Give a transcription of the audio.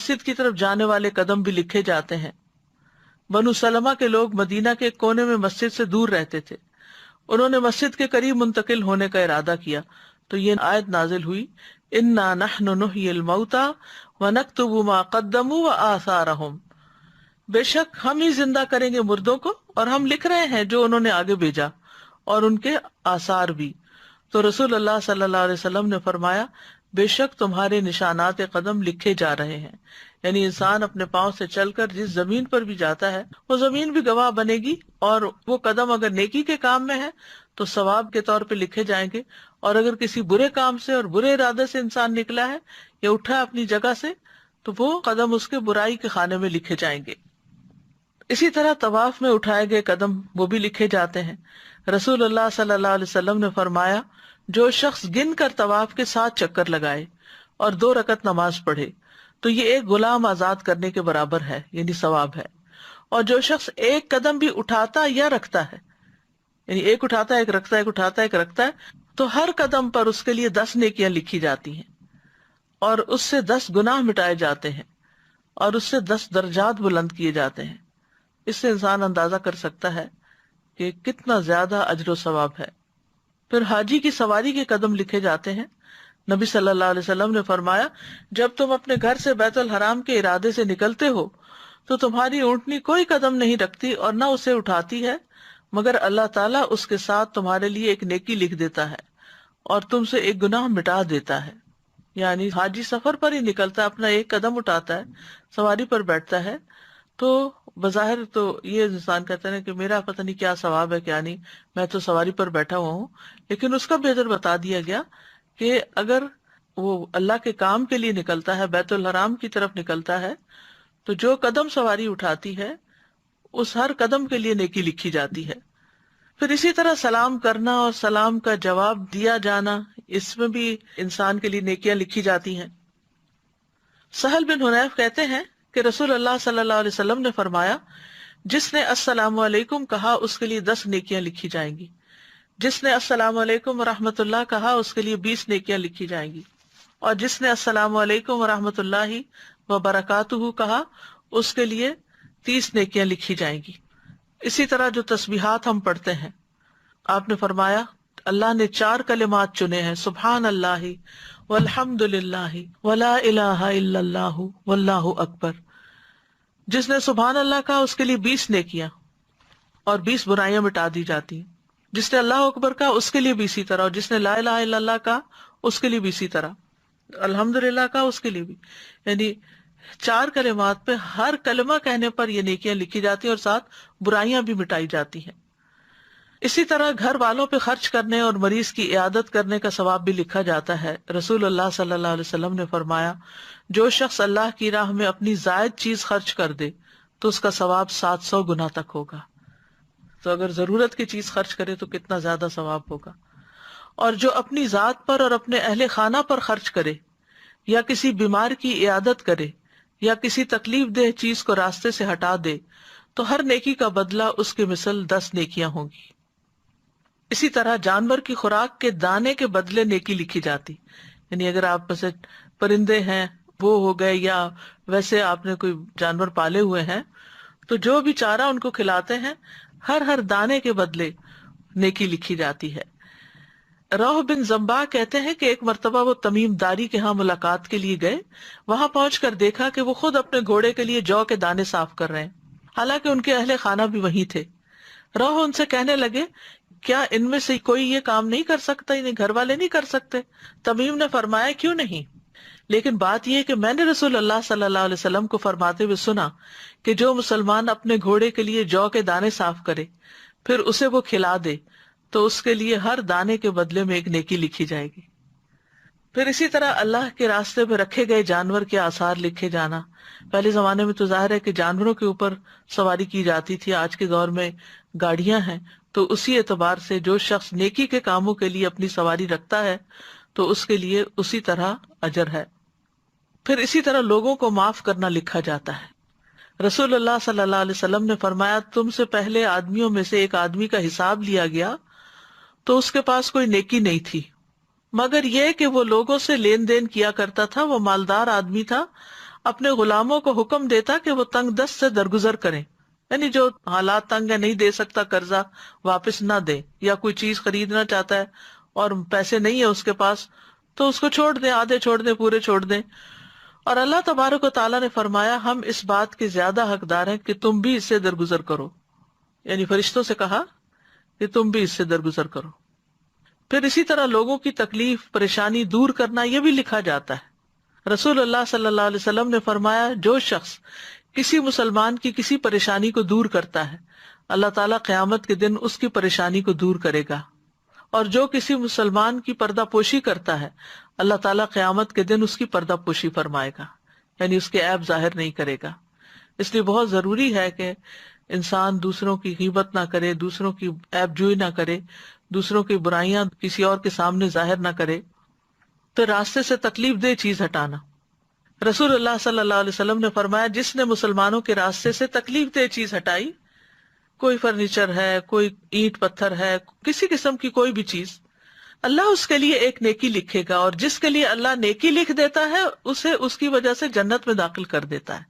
مسجد کی طرف جانے والے قدم بھی لکھے جاتے ہیں۔ بنو سلمہ کے لوگ مدینہ کے ایک کونے میں مسجد سے دور رہتے تھے، انہوں نے مسجد کے قریب منتقل ہونے کا ارادہ کیا تو یہ آیت نازل ہوئی، انا نحن نحیی الموتى ونکتب ما قدموا وآثارهم، بے شک ہم ہی زندہ کریں گے مردوں کو اور ہم لکھ رہے ہیں جو انہوں نے آگے بھیجا اور ان کے آثار بھی۔ تو رسول اللہ صلی اللہ علیہ وسلم نے فرمایا، بے شک تمہارے نشانات قدم لکھے جا رہے ہیں، یعنی انسان اپنے پاؤں سے چل کر جس زمین پر بھی جاتا ہے وہ زمین بھی گواہ بنے گی، اور وہ قدم اگر نیکی کے کام میں ہے تو ثواب کے طور پہ لکھے جائیں گے، اور اگر کسی برے کام سے اور برے ارادے سے انسان نکلا ہے یا اٹھا اپنی جگہ سے تو وہ قدم اس کے برائی کے خانے میں لکھے جائیں گے۔ اسی طرح طواف میں اٹھائے گئے قدم وہ بھی لکھے جاتے ہیں۔ رسول اللہ صلی اللہ علیہ وسلم نے فرمایا، جو شخص گن کر طواف کے 7 چکر لگائے اور 2 رکعت نماز پڑھے تو یہ ایک غلام آزاد کرنے کے برابر ہے، یعنی ثواب ہے۔ اور جو شخص ایک قدم بھی اٹھاتا یا رکھتا ہے، یعنی ایک اٹھاتا ہے ایک رکھتا ہے، ایک اٹھاتا ہے ایک رکھتا ہے، تو ہر قدم پر اس کے لیے 10 نیکیاں لکھی جاتی ہیں اور اس سے 10 گناہ مٹائے جاتے ہیں اور اس سے 10 درجات بلند کیے جاتے ہیں۔ اس سے انسان اندازہ کر سکتا ہے کہ کتنا زیادہ اجر و ثواب ہے۔ پھر حاجی کی سواری کے قدم لکھے جاتے ہیں۔ نبی صلی اللہ علیہ وسلم نے فرمایا، جب تم اپنے گھر سے بیت الحرام کے ارادے سے نکلتے ہو تو تمہاری اونٹنی کوئی قدم نہیں رکھتی اور نہ اسے اٹھاتی ہے، مگر اللہ تعالیٰ اس کے ساتھ تمہارے لیے ایک نیکی لکھ دیتا ہے اور تم سے ایک گناہ مٹا دیتا ہے۔ یعنی حاجی سفر پر ہی نکلتا ہے، اپنا ایک قدم اٹھاتا ہے، سواری پر بیٹھتا ہے، تو بظاہر تو یہ انسان کہتا ہے کہ میرا پتہ نہیں کیا ثواب ہے کیا نہیں، میں تو سواری پر بیٹھا ہوا ہوں، لیکن اس کا بہتر بتا دیا گیا کہ اگر وہ اللہ کے کام کے لیے نکلتا ہے، بیت الحرام کی طرف نکلتا ہے، تو جو قدم سواری اٹھاتی ہے اس ہر قدم کے لیے نیکی لکھی جاتی ہے۔ پھر اسی طرح سلام کرنا اور سلام کا جواب دیا جانا، اس میں بھی انسان کے لیے نیکیاں لکھی جاتی ہیں۔ سہل بن حنیف کہتے ہیں کہ رسول اللہ صلی اللہ علیہ وسلم نے فرمایا، جس نے السلام علیکم کہا اس کے لیے 10 نیکیاں لکھی جائیں گی، جس نے السلام علیکم ورحمۃ اللہ کہا اس کے لیے 20 نیکیاں لکھی جائیں گی، اور جس نے السلام علیکم ورحمۃ اللہ وبرکاتہ کہا اس کے لیے 30 نیکیاں لکھی جائیں گی۔ اسی طرح جو تسبیحات ہم پڑھتے ہیں، آپ نے فرمایا اللہ نے 4 کلمات چنے ہیں، سبحان اللہ والحمد للہ ولا الہ الا اللہ واللہ اکبر۔ جس نے سبحان اللہ کہا اس کے لیے 20 نیکیاں اور 20 برائیاں مٹا دی جاتی ہیں، جس نے اللہ اکبر کہا اس کے لیے بھی اسی طرح، اور جس نے لا الہ الا اللہ کہا اس کے لیے بھی اسی طرح، الحمدللہ کہا اس کے لیے بھی، یعنی 4 کلمات پہ ہر کلمہ کہنے پر یہ نیکیاں لکھی جاتی ہیں اور ساتھ برائیاں بھی مٹائی جاتی ہیں۔ اسی طرح گھر والوں پہ خرچ کرنے اور مریض کی عیادت کرنے کا ثواب بھی لکھا جاتا ہے۔ رسول اللہ صلی اللہ علیہ وسلم نے فرمایا، جو شخص اللہ کی راہ میں اپنی زائد چیز خرچ کر دے تو اس کا ثواب 700 گنا تک ہوگا۔ تو اگر ضرورت کی چیز خرچ کرے تو کتنا زیادہ ثواب ہوگا۔ اور جو اپنی ذات پر اور اپنے اہل خانہ پر خرچ کرے یا کسی بیمار کی عیادت کرے یا کسی تکلیف دہ چیز کو راستے سے ہٹا دے تو ہر نیکی کا بدلہ اس کے مثل 10 نیکیاں ہوں گی۔ اسی طرح جانور کی خوراک کے دانے کے بدلے نیکی لکھی جاتی، یعنی اگر آپ میں سے پرندے ہیں وہ ہو گئے یا ویسے آپ نے کوئی جانور پالے ہوئے ہیں تو جو بھی چارہ ان کو کھلاتے ہیں ہر دانے کے بدلے نیکی لکھی جاتی ہے۔ روح بن زمبا کہتے ہیں کہ ایک مرتبہ وہ تمیم داری کے ہاں ملاقات کے لیے گئے، وہاں پہنچ کر دیکھا کہ وہ خود اپنے گھوڑے کے لیے جو کے دانے صاف کر رہے ہیں، حالانکہ ان کے اہل خانہ بھی وہیں تھے۔ روح ان سے کہنے لگے، کیا ان میں سے کوئی یہ کام نہیں کر سکتا، انہیں گھر والے نہیں کر سکتے؟ تمیم نے فرمایا، کیوں نہیں، لیکن بات یہ کہ میں نے رسول اللہ صلی اللہ علیہ وسلم کو فرماتے ہوئے سنا کہ جو مسلمان اپنے گھوڑے کے لیے جو کے دانے صاف کرے پھر اسے وہ کھلا دے تو اس کے لیے ہر دانے کے بدلے میں ایک نیکی لکھی جائے گی۔ پھر اسی طرح اللہ کے راستے میں رکھے گئے جانور کے آثار لکھے جانا۔ پہلے زمانے میں تو ظاہر ہے کہ جانوروں کے اوپر سواری کی جاتی تھی، آج کے دور میں گاڑیاں ہیں، تو اسی اعتبار سے جو شخص نیکی کے کاموں کے لیے اپنی سواری رکھتا ہے تو اس کے لیے اسی طرح اجر ہے۔ پھر اسی طرح لوگوں کو معاف کرنا لکھا جاتا ہے۔ رسول اللہ صلی اللہ علیہ وسلم نے فرمایا، تم سے پہلے آدمیوں میں سے ایک آدمی کا حساب لیا گیا تو اس کے پاس کوئی نیکی نہیں تھی مگر یہ کہ وہ لوگوں سے لین دین کیا کرتا تھا، وہ مالدار آدمی تھا، اپنے غلاموں کو حکم دیتا کہ وہ تنگ دست سے درگزر کریں، یعنی جو حالات تنگ ہے، نہیں دے سکتا قرضہ، واپس نہ دے، یا کوئی چیز خریدنا چاہتا ہے اور پیسے نہیں ہے اس کے پاس، تو اس کو چھوڑ دیں، آدھے چھوڑ دیں، پورے چھوڑ دیں۔ اور اللہ تبارک و تعالیٰ نے فرمایا ہم اس بات کے زیادہ حقدار ہیں کہ تم بھی اس سے درگزر کرو، یعنی فرشتوں سے کہا کہ تم بھی اس سے درگزر کرو۔ پھر اسی طرح لوگوں کی تکلیف پریشانی دور کرنا یہ بھی لکھا جاتا ہے۔ رسول اللہ صلی اللہ علیہ وسلم نے فرمایا جو شخص کسی مسلمان کی کسی پریشانی کو دور کرتا ہے اللہ تعالیٰ قیامت کے دن اس کی پریشانی کو دور کرے گا، اور جو کسی مسلمان کی پردہ پوشی کرتا ہے اللہ تعالیٰ قیامت کے دن اس کی پردہ پوشی فرمائے گا، یعنی اس کے عیب ظاہر نہیں کرے گا۔ اس لیے بہت ضروری ہے کہ انسان دوسروں کی غیبت نہ کرے، دوسروں کی عیب جوئی نہ کرے، دوسروں کی برائیاں کسی اور کے سامنے ظاہر نہ کرے۔ تو راستے سے تکلیف دہ چیز ہٹانا، رسول اللہ صلی اللہ علیہ وسلم نے فرمایا جس نے مسلمانوں کے راستے سے تکلیف دہ چیز ہٹائی، کوئی فرنیچر ہے، کوئی اینٹ پتھر ہے، کسی قسم کی کوئی بھی چیز، اللہ اس کے لیے ایک نیکی لکھے گا، اور جس کے لیے اللہ نیکی لکھ دیتا ہے اسے اس کی وجہ سے جنت میں داخل کر دیتا ہے۔